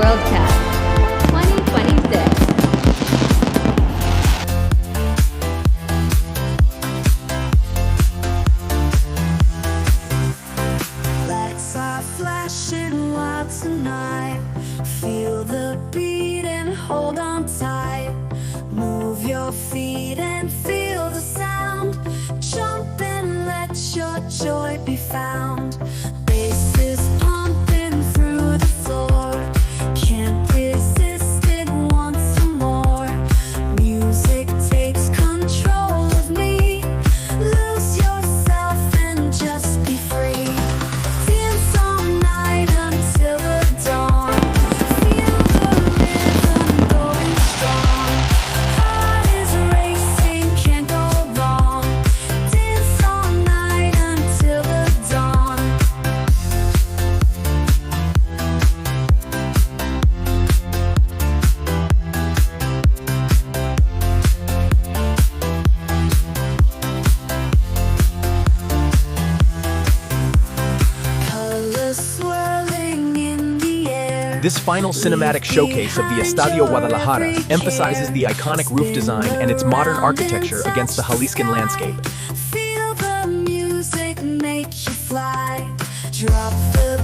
World Cup 2026. Lights are flashing wild tonight. Feel the beat and hold on tight. Move your feet and feel the sound. Jump and let your joy be found. Bass is pumping through the floor. Can't resist it, want some more. Music takes control of me. Lose yourself and just be free. Dance all night until the dawn. Feel the rhythm going strong. Heart is racing, can't go wrong. Dance all night until the dawn. Colors swirling in the air. This final cinematic showcase of the Estadio Guadalajara emphasizes the iconic roof design and its modern architecture against the Jaliscan landscape. Feel the music make you fly. Drop the